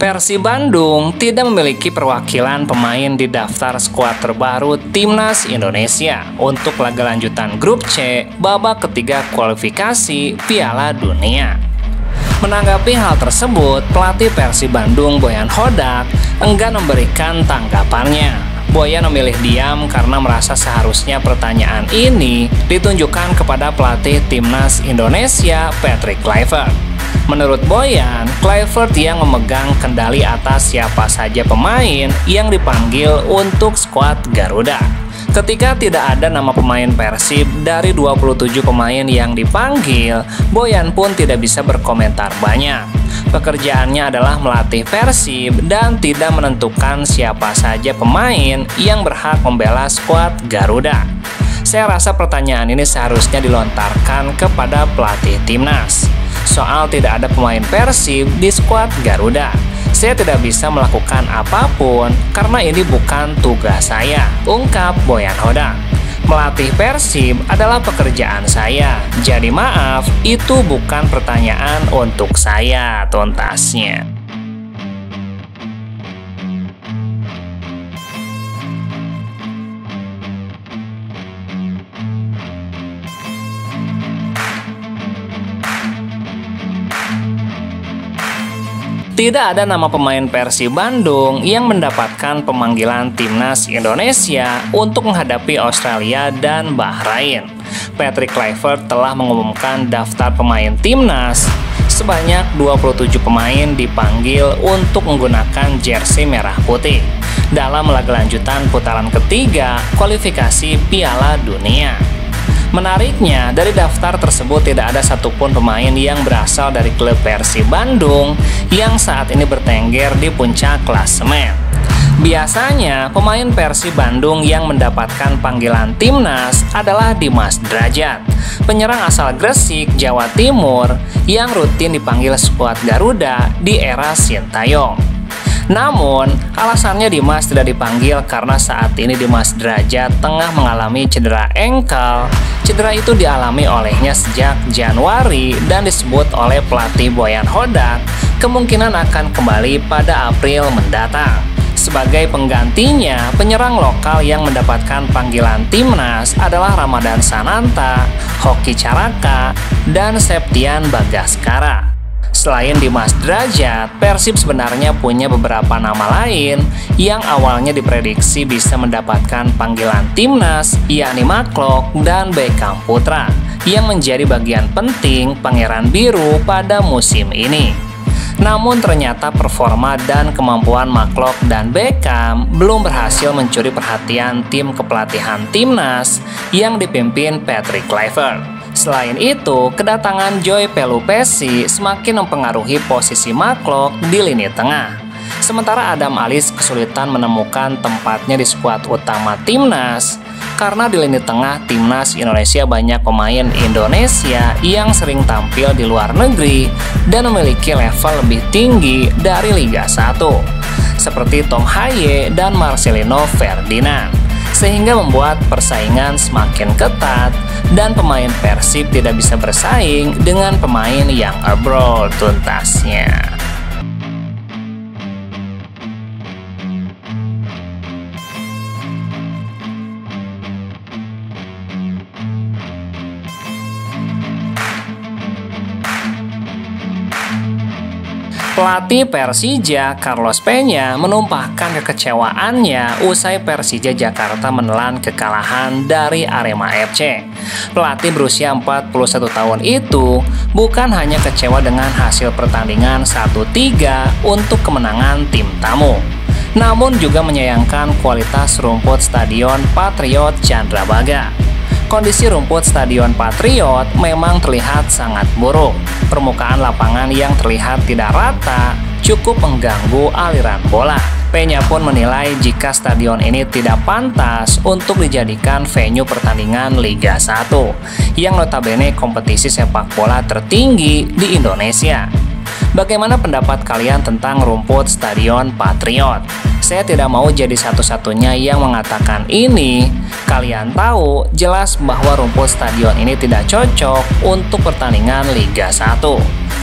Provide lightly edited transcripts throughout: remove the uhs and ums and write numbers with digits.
Persib Bandung tidak memiliki perwakilan pemain di daftar skuad terbaru Timnas Indonesia untuk laga lanjutan Grup C babak ketiga kualifikasi Piala Dunia. Menanggapi hal tersebut, pelatih Persib Bandung Boyan Hodak enggan memberikan tanggapannya. Boyan memilih diam karena merasa seharusnya pertanyaan ini ditunjukkan kepada pelatih Timnas Indonesia Patrick Kluivert. Menurut Boyan, Kluivert yang memegang kendali atas siapa saja pemain yang dipanggil untuk skuad Garuda. Ketika tidak ada nama pemain Persib dari 27 pemain yang dipanggil, Boyan pun tidak bisa berkomentar banyak. Pekerjaannya adalah melatih Persib dan tidak menentukan siapa saja pemain yang berhak membela skuad Garuda. Saya rasa pertanyaan ini seharusnya dilontarkan kepada pelatih Timnas. Soal tidak ada pemain Persib di skuad Garuda, saya tidak bisa melakukan apapun karena ini bukan tugas saya, ungkap Boyan Hodak. Melatih Persib adalah pekerjaan saya, jadi maaf, itu bukan pertanyaan untuk saya, tuntasnya. Tidak ada nama pemain Persib Bandung yang mendapatkan pemanggilan Timnas Indonesia untuk menghadapi Australia dan Bahrain. Patrick Kluivert telah mengumumkan daftar pemain Timnas. Sebanyak 27 pemain dipanggil untuk menggunakan jersey merah putih dalam laga lanjutan putaran ketiga kualifikasi Piala Dunia. Menariknya, dari daftar tersebut tidak ada satupun pemain yang berasal dari klub Persib Bandung yang saat ini bertengger di puncak klasemen. Biasanya, pemain Persib Bandung yang mendapatkan panggilan Timnas adalah Dimas Drajat, penyerang asal Gresik, Jawa Timur, yang rutin dipanggil skuad Garuda di era Sintayong. Namun, alasannya Dimas tidak dipanggil karena saat ini Dimas Drajat tengah mengalami cedera engkel. Cedera itu dialami olehnya sejak Januari dan disebut oleh pelatih Boyan Hodak kemungkinan akan kembali pada April mendatang. Sebagai penggantinya, penyerang lokal yang mendapatkan panggilan Timnas adalah Ramadan Sananta, Hoki Caraka, dan Septian Bagaskara. Selain Dimas Drajat, Persib sebenarnya punya beberapa nama lain yang awalnya diprediksi bisa mendapatkan panggilan Timnas, yakni Maklok dan Beckham Putra, yang menjadi bagian penting Pangeran Biru pada musim ini. Namun ternyata performa dan kemampuan Maklok dan Beckham belum berhasil mencuri perhatian tim kepelatihan Timnas yang dipimpin Patrick Kluivert. Selain itu, kedatangan Joy Pelupesi semakin mempengaruhi posisi Maklok di lini tengah. Sementara Adam Alis kesulitan menemukan tempatnya di skuad utama Timnas karena di lini tengah Timnas Indonesia banyak pemain Indonesia yang sering tampil di luar negeri dan memiliki level lebih tinggi dari Liga 1, seperti Tom Haye dan Marcelino Ferdinand, sehingga membuat persaingan semakin ketat dan pemain Persib tidak bisa bersaing dengan pemain yang abroad, tuntasnya. Pelatih Persija Carlos Peña menumpahkan kekecewaannya usai Persija Jakarta menelan kekalahan dari Arema FC. Pelatih berusia 41 tahun itu bukan hanya kecewa dengan hasil pertandingan 1-3 untuk kemenangan tim tamu, namun juga menyayangkan kualitas rumput Stadion Patriot Candrabaga. Kondisi rumput Stadion Patriot memang terlihat sangat buruk. Permukaan lapangan yang terlihat tidak rata cukup mengganggu aliran bola. Peña pun menilai jika stadion ini tidak pantas untuk dijadikan venue pertandingan Liga 1, yang notabene kompetisi sepak bola tertinggi di Indonesia. Bagaimana pendapat kalian tentang rumput Stadion Patriot? Saya tidak mau jadi satu-satunya yang mengatakan ini. Kalian tahu jelas bahwa rumput stadion ini tidak cocok untuk pertandingan Liga 1.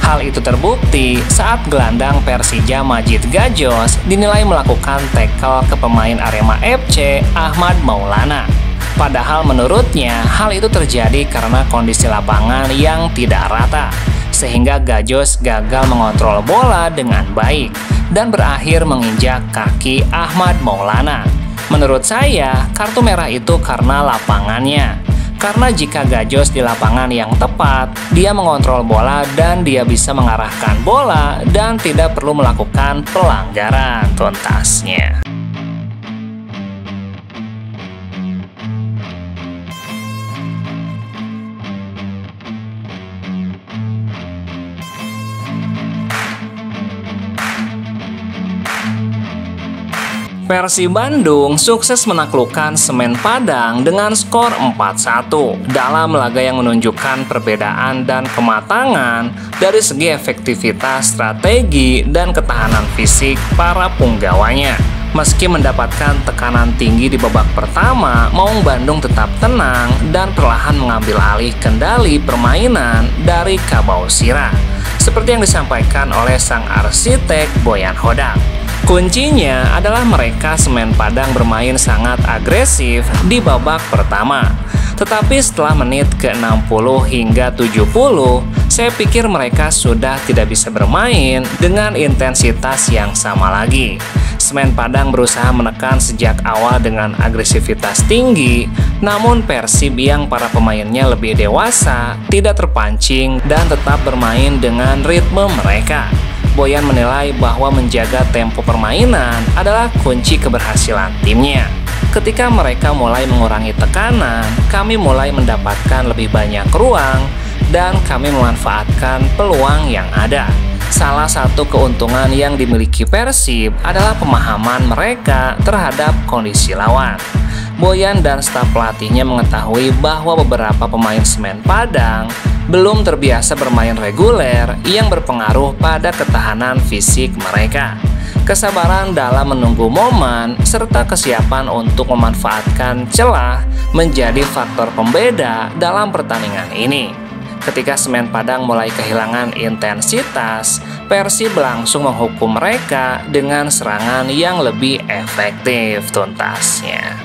Hal itu terbukti saat gelandang Persija Majid Gajos dinilai melakukan tackle ke pemain Arema FC Ahmad Maulana. Padahal menurutnya hal itu terjadi karena kondisi lapangan yang tidak rata, sehingga Gajos gagal mengontrol bola dengan baik dan berakhir menginjak kaki Ahmad Maulana. Menurut saya, kartu merah itu karena lapangannya. Karena jika Gajos di lapangan yang tepat, dia mengontrol bola dan dia bisa mengarahkan bola dan tidak perlu melakukan pelanggaran tuntasnya. Persib Bandung sukses menaklukkan Semen Padang dengan skor 4-1 dalam laga yang menunjukkan perbedaan dan kematangan dari segi efektivitas, strategi, dan ketahanan fisik para punggawanya. Meski mendapatkan tekanan tinggi di babak pertama, Maung Bandung tetap tenang dan perlahan mengambil alih kendali permainan dari Kabau Sira, seperti yang disampaikan oleh sang arsitek Boyan Hodak. Kuncinya adalah mereka Semen Padang bermain sangat agresif di babak pertama. Tetapi setelah menit ke-60 hingga 70, saya pikir mereka sudah tidak bisa bermain dengan intensitas yang sama lagi. Semen Padang berusaha menekan sejak awal dengan agresivitas tinggi, namun Persib yang para pemainnya lebih dewasa tidak terpancing dan tetap bermain dengan ritme mereka. Boyan menilai bahwa menjaga tempo permainan adalah kunci keberhasilan timnya. Ketika mereka mulai mengurangi tekanan, kami mulai mendapatkan lebih banyak ruang dan kami memanfaatkan peluang yang ada. Salah satu keuntungan yang dimiliki Persib adalah pemahaman mereka terhadap kondisi lawan. Boyan dan staf pelatihnya mengetahui bahwa beberapa pemain Semen Padang belum terbiasa bermain reguler yang berpengaruh pada ketahanan fisik mereka. Kesabaran dalam menunggu momen serta kesiapan untuk memanfaatkan celah menjadi faktor pembeda dalam pertandingan ini. Ketika Semen Padang mulai kehilangan intensitas, Persib langsung menghukum mereka dengan serangan yang lebih efektif tuntasnya.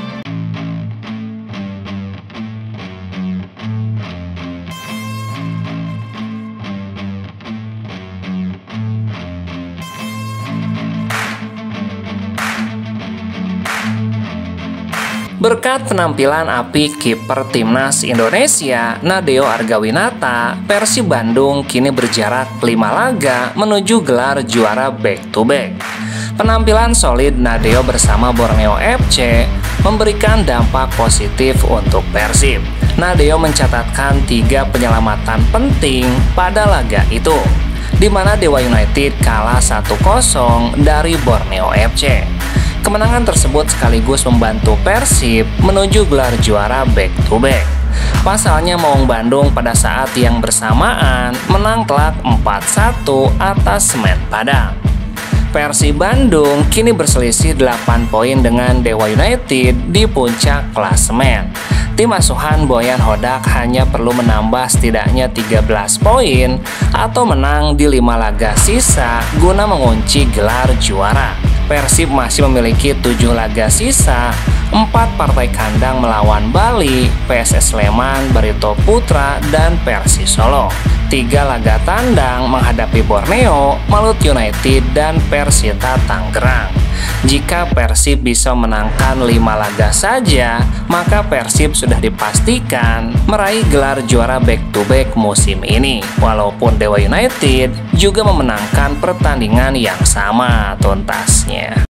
Berkat penampilan apik kiper timnas Indonesia, Nadeo Argawinata, Persib Bandung kini berjarak 5 laga menuju gelar juara back-to-back. Penampilan solid Nadeo bersama Borneo FC memberikan dampak positif untuk Persib. Nadeo mencatatkan 3 penyelamatan penting pada laga itu, di mana Dewa United kalah 1-0 dari Borneo FC. Kemenangan tersebut sekaligus membantu Persib menuju gelar juara back-to-back. Pasalnya Maung Bandung pada saat yang bersamaan menang telak 4-1 atas Semen Padang. Persib Bandung kini berselisih 8 poin dengan Dewa United di puncak klasemen. Tim asuhan Boyan Hodak hanya perlu menambah setidaknya 13 poin atau menang di 5 laga sisa guna mengunci gelar juara. Persib masih memiliki 7 laga sisa, 4 partai kandang melawan Bali, PSS Sleman, Barito Putra, dan Persis Solo. 3 laga tandang menghadapi Borneo, Malut United, dan Persita Tangerang. Jika Persib bisa menangkan 5 laga saja, maka Persib sudah dipastikan meraih gelar juara back-to-back musim ini. Walaupun Dewa United juga memenangkan pertandingan yang sama tuntasnya.